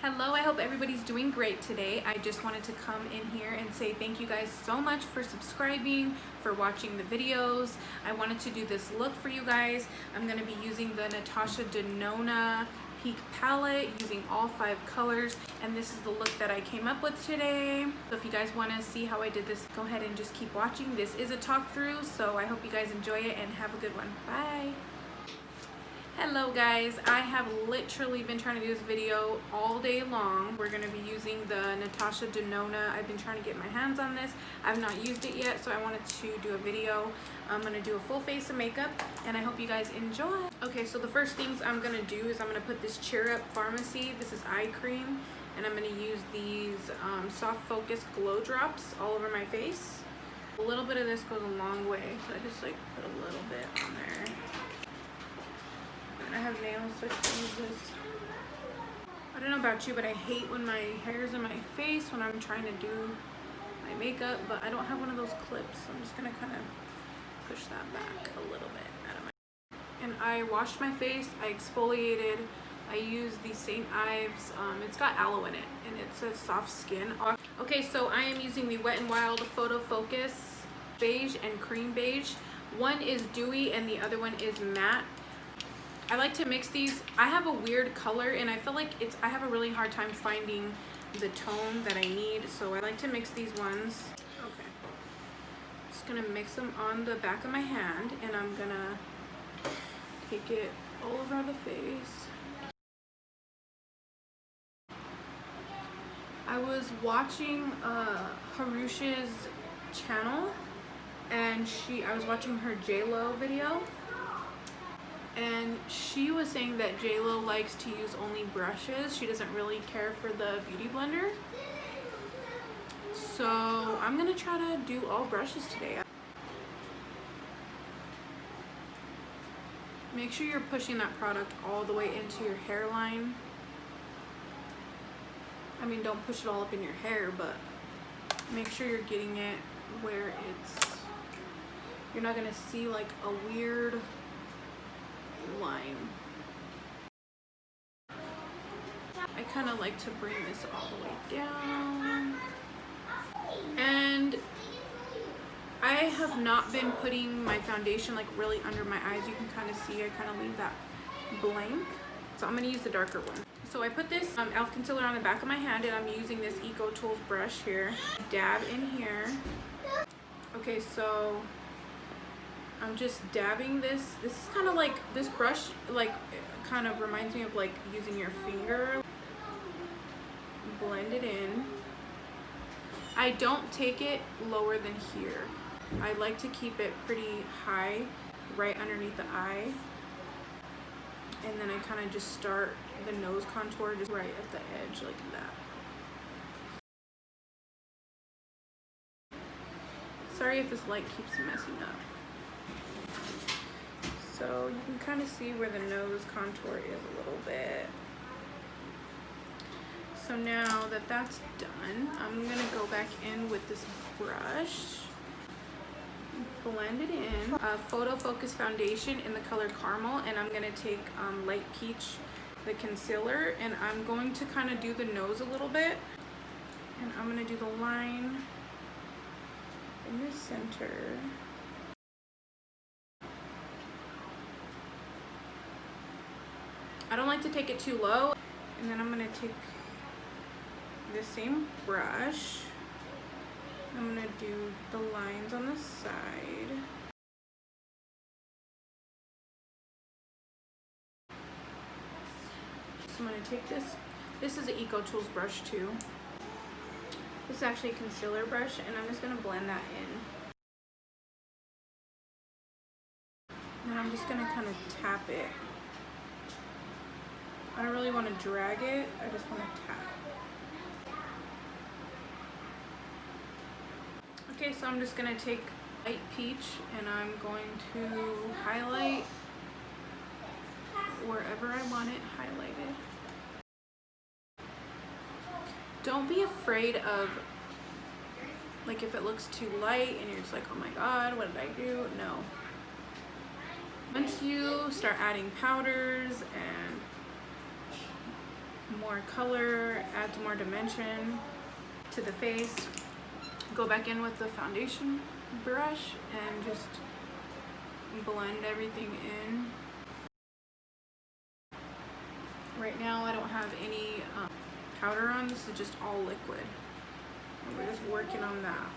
Hello, I hope everybody's doing great today. I just wanted to come in here and say thank you guys so much for subscribing, for watching the videos. I wanted to do this look for you guys. I'm going to be using the Natasha Denona Peak palette, using all 5 colors, and this is the look that I came up with today. So if you guys want to see how I did this, go ahead and just keep watching. This is a talk through, so I hope you guys enjoy it and have a good one. Bye. Hello guys, I have literally been trying to do this video all day long. We're going to be using the Natasha Denona. I've been trying to get my hands on this. I've not used it yet, so I wanted to do a video. I'm going to do a full face of makeup and I hope you guys enjoy. Okay, so the first things I'm going to do is I'm going to put this Cheer Up Pharmacy. This is eye cream, and I'm going to use these soft focus glow drops all over my face. A little bit of this goes a long way, so I just like put a little bit on there. I have nails, so I can use this. I don't know about you, but I hate when my hair's in my face when I'm trying to do my makeup, but I don't have one of those clips, so I'm just gonna kind of push that back a little bit out of my. And I washed my face, I exfoliated, I used the St. Ives, it's got aloe in it, and it says soft skin. Okay, so I am using the Wet n Wild Photo Focus Beige and Cream Beige. One is dewy and the other one is matte. I like to mix these. I have a weird color and I feel like I have a really hard time finding the tone that I need, so I like to mix these ones. Okay. Just gonna mix them on the back of my hand and I'm gonna take it all over the face. I was watching Harush's channel and I was watching her J-Lo video. And she was saying that J-Lo likes to use only brushes. She doesn't really care for the beauty blender. So I'm gonna try to do all brushes today. Make sure you're pushing that product all the way into your hairline. I mean, don't push it all up in your hair, but make sure you're getting it where you're not gonna see like a weird line. I kind of like to bring this all the way down, and I have not been putting my foundation like really under my eyes. You can kind of see I kind of leave that blank, so I'm going to use the darker one. So I put this e.l.f. concealer on the back of my hand and I'm using this Eco Tools brush here. Dab in here. Okay, so I'm just dabbing this. This is kind of like, this brush like kind of reminds me of like using your finger. Blend it in. I don't take it lower than here. I like to keep it pretty high right underneath the eye. And then I kind of just start the nose contour just right at the edge like that. Sorry if this light keeps messing up. So you can kind of see where the nose contour is a little bit. So now that that's done, I'm gonna go back in with this brush, blend it in. Photo Focus foundation in the color Caramel, and I'm gonna take Light Peach, the concealer, and I'm going to kind of do the nose a little bit. And I'm gonna do the line in the center. I don't like to take it too low. And then I'm gonna take the same brush. I'm gonna do the lines on the side. So I'm gonna take this. This is an Eco Tools brush too. This is actually a concealer brush, and I'm just gonna blend that in. And I'm just gonna kind of tap it. I don't really want to drag it, I just want to tap. Okay, so I'm just going to take Light Peach and I'm going to highlight wherever I want it highlighted. Don't be afraid of, like, if it looks too light and you're just like, oh my god, what did I do? No. Once you start adding powders and more color, adds more dimension to the face. Go back in with the foundation brush and just blend everything in. Right now I don't have any powder on. This is just all liquid. And we're just working on that.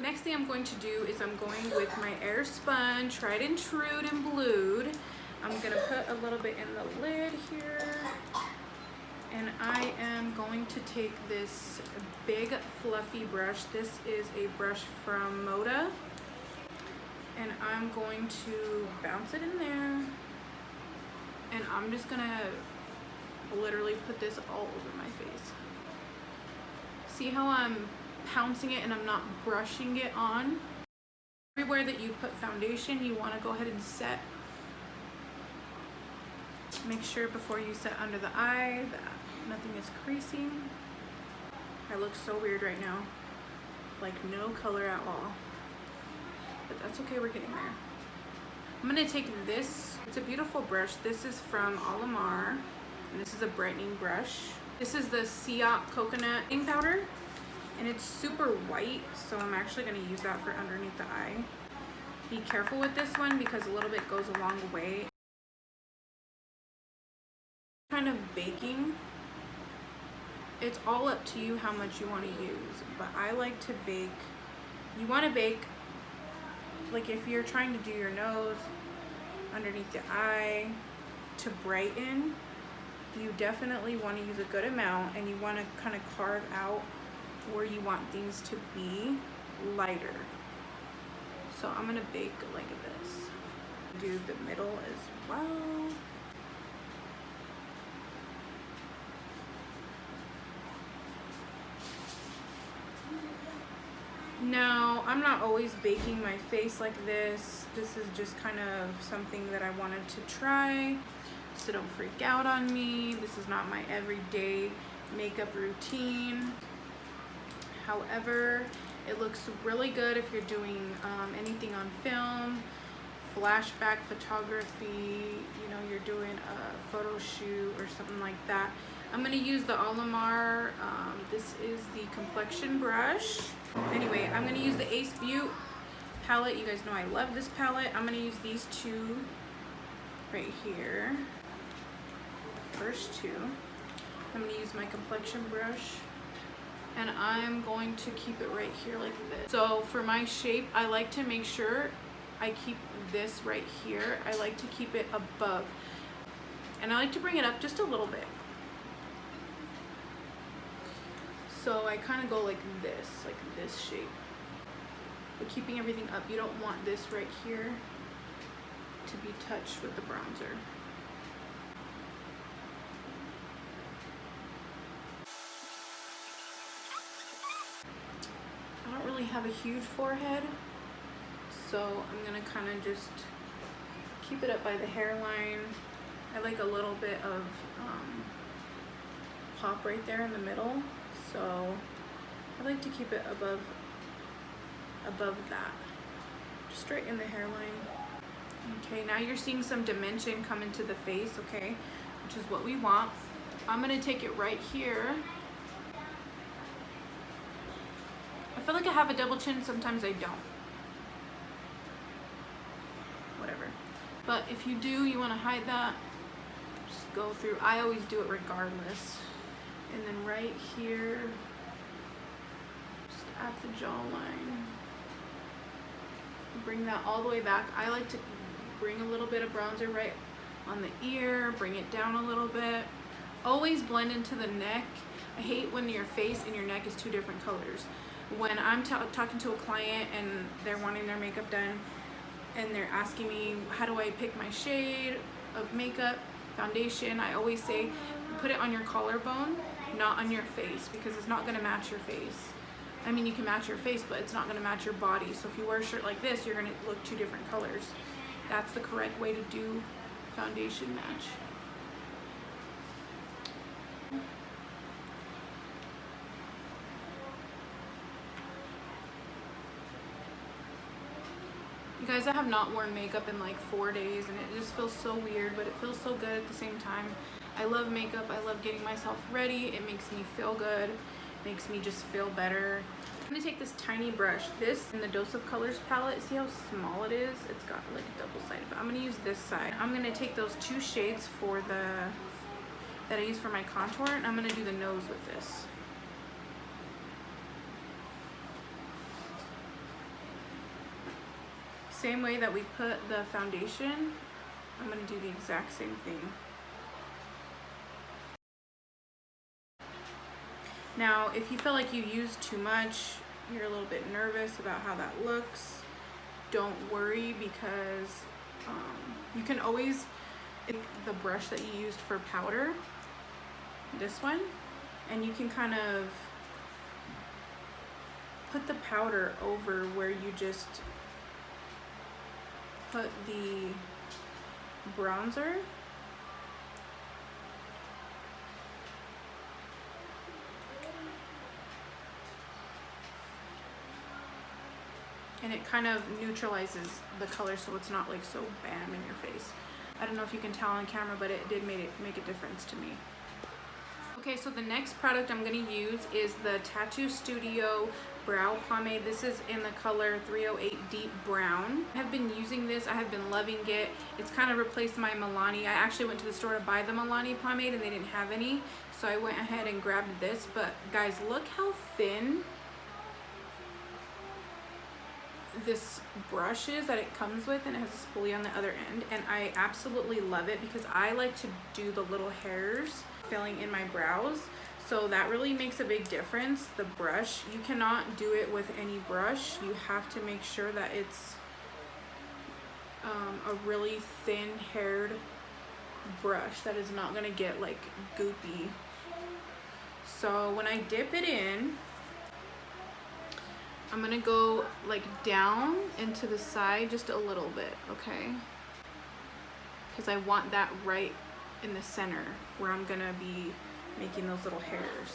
Next thing I'm going to do is I'm going with my air sponge, tried and true and blued. I'm gonna put a little bit in the lid here. And I am going to take this big fluffy brush. This is a brush from Moda. And I'm going to bounce it in there. And I'm just gonna literally put this all over my face. See how I'm pouncing it and I'm not brushing it on? Everywhere that you put foundation, you wanna go ahead and set. Make sure before you set under the eye that nothing is creasing. I look so weird right now. Like no color at all. But that's okay, we're getting there. I'm gonna take this, it's a beautiful brush. This is from Alamar, and this is a brightening brush. This is the Siop coconut ink powder, and it's super white, so I'm actually gonna use that for underneath the eye. Be careful with this one because a little bit goes a long way. Kind of baking. It's all up to you how much you want to use, but I like to bake. You want to bake, like if you're trying to do your nose, underneath the eye, to brighten, you definitely want to use a good amount, and you want to kind of carve out where you want things to be lighter. So I'm going to bake like this. Do the middle as well. Now, I'm not always baking my face like this. This is just kind of something that I wanted to try. So don't freak out on me. This is not my everyday makeup routine. However, it looks really good if you're doing anything on film, flashback photography, you know, you're doing a photo shoot or something like that. I'm going to use the Alamar, this is the complexion brush. Anyway, I'm going to use the Ace Butte palette. You guys know I love this palette. I'm going to use these two right here. First two. I'm going to use my complexion brush. And I'm going to keep it right here like this. So for my shape, I like to make sure I keep this right here. I like to keep it above. And I like to bring it up just a little bit. So I kind of go like this shape. But keeping everything up, you don't want this right here to be touched with the bronzer. I don't really have a huge forehead, so I'm gonna kind of just keep it up by the hairline. I like a little bit of pop right there in the middle. So I like to keep it above that, just right in the hairline. Okay, now you're seeing some dimension come into the face, okay, which is what we want. I'm gonna take it right here. I feel like I have a double chin, sometimes I don't. Whatever. But if you do, you wanna hide that, just go through. I always do it regardless. And then right here, just at the jawline, bring that all the way back. I like to bring a little bit of bronzer right on the ear, bring it down a little bit. Always blend into the neck. I hate when your face and your neck is two different colors. When I'm talking to a client and they're wanting their makeup done and they're asking me, how do I pick my shade of makeup, foundation, I always say, put it on your collarbone, not on your face, because it's not gonna match your face. I mean, you can match your face, but it's not gonna match your body. So if you wear a shirt like this, you're gonna look two different colors. That's the correct way to do foundation match. You guys, I have not worn makeup in like 4 days and it just feels so weird, but it feels so good at the same time. I love makeup. I love getting myself ready. It makes me feel good. Makes me just feel better. I'm gonna take this tiny brush. This in the Dose of Colors palette. See how small it is? It's got like a double-sided, but I'm gonna use this side. I'm gonna take those 2 shades that I use for my contour, and I'm gonna do the nose with this. Same way that we put the foundation, I'm gonna do the exact same thing. Now, if you feel like you use too much, you're a little bit nervous about how that looks, don't worry, because you can always, the brush that you used for powder, this one, and you can kind of put the powder over where you just put the bronzer. And it kind of neutralizes the color so it's not like so bam in your face. I don't know if you can tell on camera, but it did make a difference to me. Okay, so the next product I'm gonna use is the Tattoo Studio Brow Pomade. This is in the color 308 Deep Brown. I have been using this, I have been loving it. It's kind of replaced my Milani. I actually went to the store to buy the Milani pomade and they didn't have any. So I went ahead and grabbed this, but guys, look how thin this brush is that it comes with, and it has a spoolie on the other end, and I absolutely love it because I like to do the little hairs filling in my brows, so that really makes a big difference. The brush, you cannot do it with any brush. You have to make sure that it's a really thin haired brush that is not gonna get like goopy. So when I dip it in, I'm gonna go like down and to the side just a little bit, okay? Because I want that right in the center where I'm gonna be making those little hairs.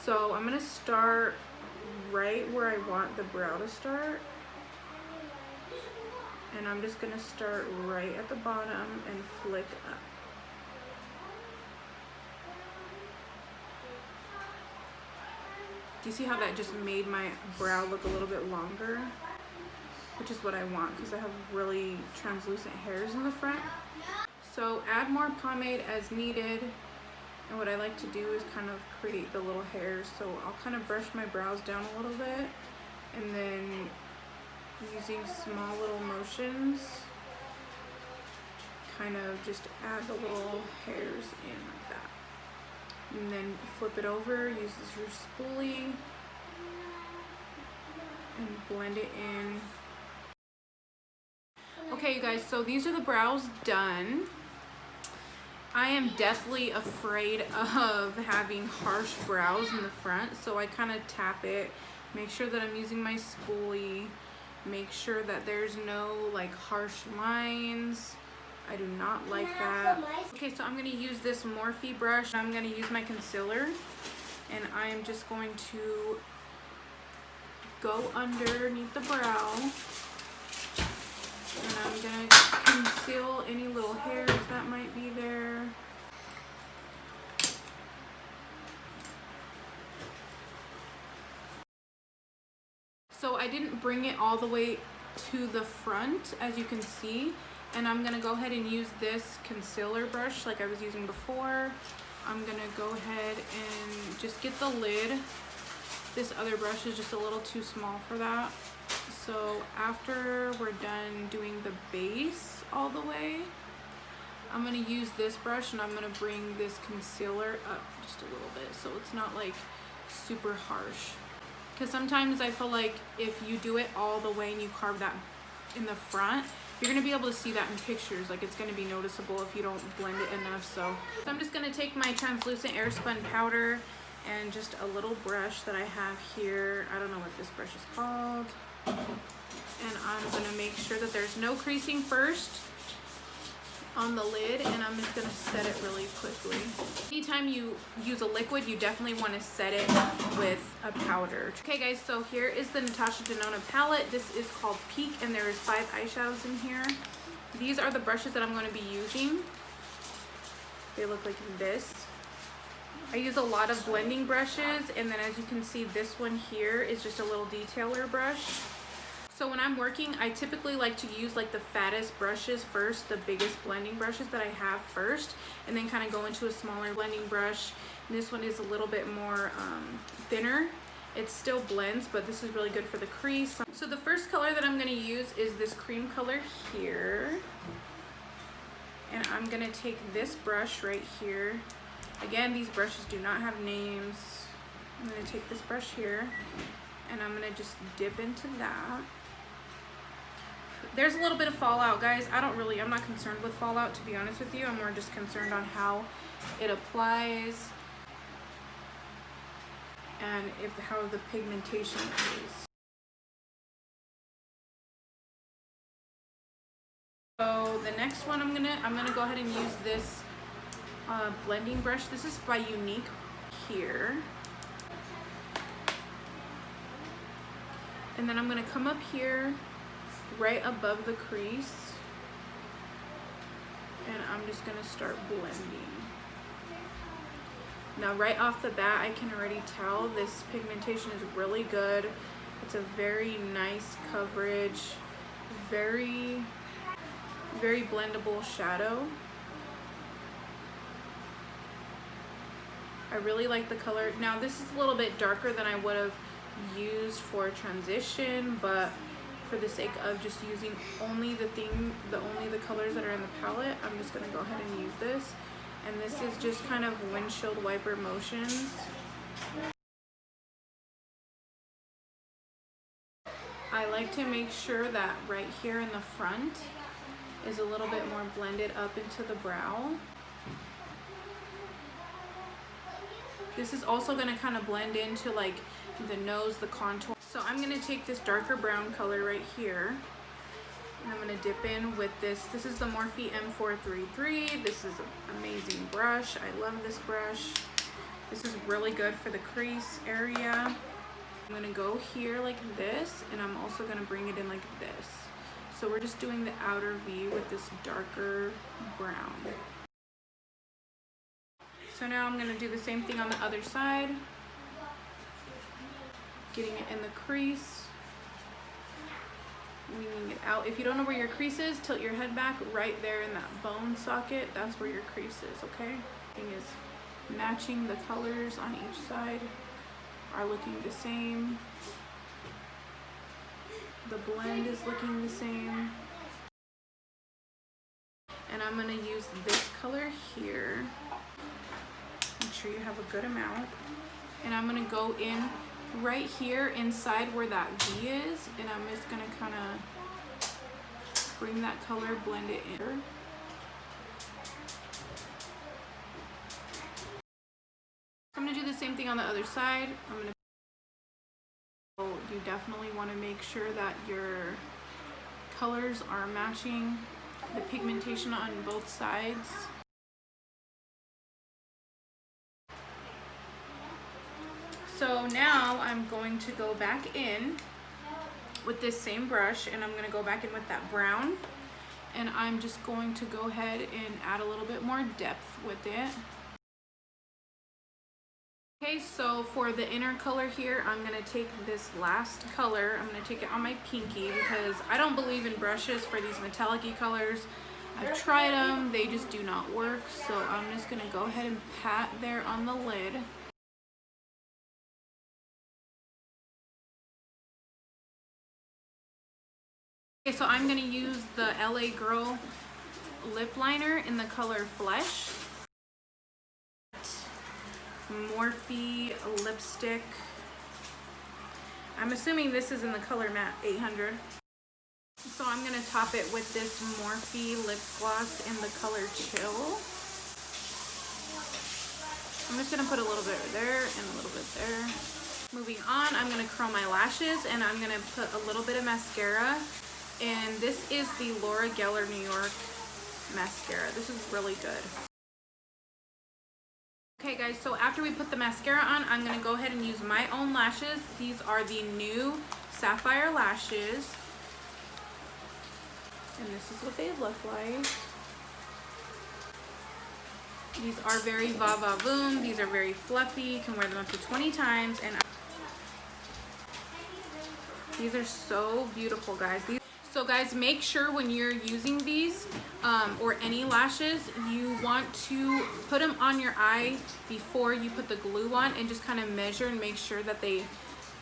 So I'm gonna start right where I want the brow to start. And I'm just gonna start right at the bottom and flick up. Do you see how that just made my brow look a little bit longer? Which is what I want because I have really translucent hairs in the front. So add more pomade as needed. And what I like to do is kind of create the little hairs. So I'll kind of brush my brows down a little bit. And then using small little motions, kind of just add the little hairs in like that. And then flip it over, use your spoolie, and blend it in. Okay, you guys, so these are the brows done. I am deathly afraid of having harsh brows in the front, so I kind of tap it, make sure that I'm using my spoolie, make sure that there's no like harsh lines. I do not like that. Okay, so I'm going to use this Morphe brush. I'm going to use my concealer, and I am just going to go underneath the brow, and I'm going to conceal any little hairs that might be there. So I didn't bring it all the way to the front, as you can see. And I'm gonna go ahead and use this concealer brush like I was using before. I'm gonna go ahead and just get the lid. This other brush is just a little too small for that. So after we're done doing the base all the way, I'm gonna use this brush and I'm gonna bring this concealer up just a little bit so it's not like super harsh. Because sometimes I feel like if you do it all the way and you carve that in the front, you're gonna be able to see that in pictures. Like, it's gonna be noticeable if you don't blend it enough. So I'm just gonna take my translucent airspun powder and just a little brush that I have here. I don't know what this brush is called. And I'm gonna make sure that there's no creasing first on the lid, and I'm just gonna set it really quickly. Anytime you use a liquid, you definitely want to set it with a powder. Okay guys, so here is the Natasha Denona palette. This is called Peak, and there is 5 eyeshadows in here. These are the brushes that I'm going to be using. They look like this. I use a lot of blending brushes, and then as you can see, this one here is just a little detailer brush. So when I'm working, I typically like to use like the fattest brushes first, the biggest blending brushes that I have first, and then kind of go into a smaller blending brush. And this one is a little bit more thinner. It still blends, but this is really good for the crease. So the first color that I'm going to use is this cream color here. And I'm going to take this brush right here. Again, these brushes do not have names. I'm going to take this brush here, and I'm going to just dip into that. There's a little bit of fallout, guys. I'm not concerned with fallout, to be honest with you. I'm more just concerned on how it applies and how the pigmentation is. So the next one I'm gonna go ahead and use this blending brush. This is by Unique here. And then I'm gonna come up here right above the crease, and I'm just gonna start blending. Now right off the bat, I can already tell this pigmentation is really good. It's a very nice coverage, very, very blendable shadow. I really like the color. Now this is a little bit darker than I would have used for transition, but for the sake of just using only the colors that are in the palette, I'm just gonna go ahead and use this. And this is just kind of windshield wiper motions. I like to make sure that right here in the front is a little bit more blended up into the brow. This is also gonna kind of blend into like the nose, the contour. So I'm gonna take this darker brown color right here, and I'm gonna dip in with this. This is the Morphe M433. This is an amazing brush. I love this brush. This is really good for the crease area. I'm gonna go here like this, and I'm also gonna bring it in like this. So we're just doing the outer V with this darker brown. So now I'm gonna do the same thing on the other side. Getting it in the crease, weaning it out. If you don't know where your crease is, tilt your head back right there in that bone socket. That's where your crease is, okay? Thing is matching the colors on each side are looking the same. The blend is looking the same. And I'm gonna use this color here. Make sure you have a good amount. And I'm gonna go in right here inside where that V is, and I'm just gonna kind of bring that color, blend it in. I'm gonna do the same thing on the other side. You definitely want to make sure that your colors are matching the pigmentation on both sides. So now I'm going to go back in with this same brush, and I'm going to go back in with that brown, and I'm just going to go ahead and add a little bit more depth with it. Okay, so for the inner color here, I'm going to take this last color. I'm going to take it on my pinky because I don't believe in brushes for these metallic-y colors. I've tried them, they just do not work. So I'm just going to go ahead and pat there on the lid. Okay, so I'm going to use the LA Girl lip liner in the color Flesh. Morphe lipstick. I'm assuming this is in the color Matte 800. So I'm going to top it with this Morphe lip gloss in the color Chill. I'm just going to put a little bit there and a little bit there. Moving on, I'm going to curl my lashes, and I'm going to put a little bit of mascara. And this is the Laura Geller New York mascara. This is really good. Okay guys, so after we put the mascara on, I'm going to go ahead and use my own lashes. These are the new Sapphire lashes. And this is what they look like. These are very va va voom. These are very fluffy. You can wear them up to 20 times, and these are so beautiful, guys. So guys, make sure when you're using these or any lashes, you want to put them on your eye before you put the glue on, and just kind of measure and make sure that they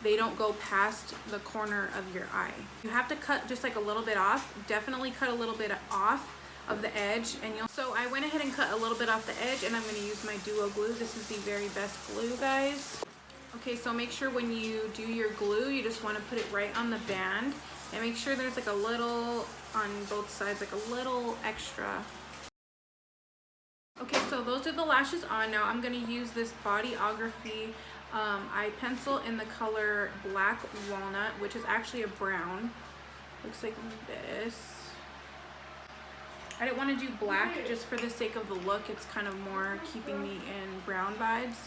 don't go past the corner of your eye. You have to cut just like a little bit off. Definitely cut a little bit off of the edge, and so I went ahead and cut a little bit off the edge, and I'm going to use my duo glue. This is the very best glue, guys. Okay, so make sure when you do your glue, you just want to put it right on the band, and make sure there's like a little on both sides, like a little extra. Okay, so those are the lashes on. Now I'm going to use this Bodyography eye pencil in the color Black Walnut, which is actually a brown. Looks like this. I didn't want to do black just for the sake of the look. It's kind of more keeping me in brown vibes.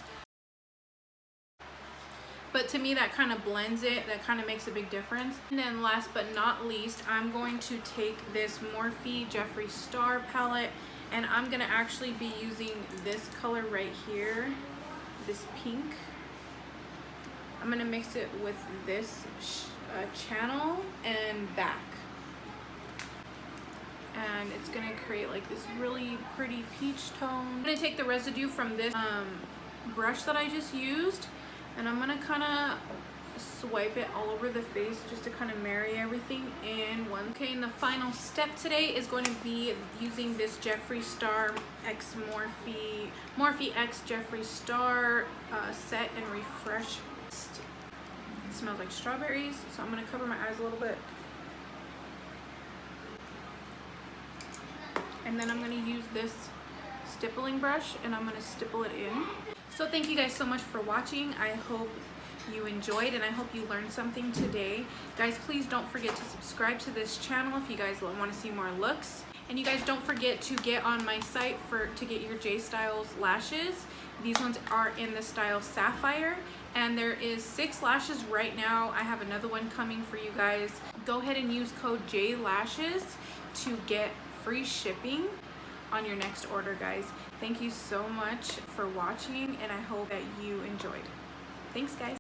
But to me, that kind of blends it. That kind of makes a big difference. And then last but not least, I'm going to take this Morphe Jeffree Star palette, and I'm going to actually be using this color right here, this pink. I'm going to mix it with this channel and back. And it's going to create like this really pretty peach tone. I'm going to take the residue from this brush that I just used, and I'm going to kind of swipe it all over the face just to kind of marry everything in one. Okay, and the final step today is going to be using this Jeffree Star X Morphe X Jeffree Star Set and Refresh. It smells like strawberries, so I'm going to cover my eyes a little bit. And then I'm going to use this stippling brush, and I'm going to stipple it in. So thank you guys so much for watching. I hope you enjoyed, and I hope you learned something today. Guys, please don't forget to subscribe to this channel if you guys want to see more looks. And you guys don't forget to get on my site to get your J Styles lashes. These ones are in the style Sapphire, and there is 6 lashes right now. I have another one coming for you guys. Go ahead and use code JLashes to get free shipping on your next order, guys. Thank you so much for watching, and I hope that you enjoyed. Thanks, guys.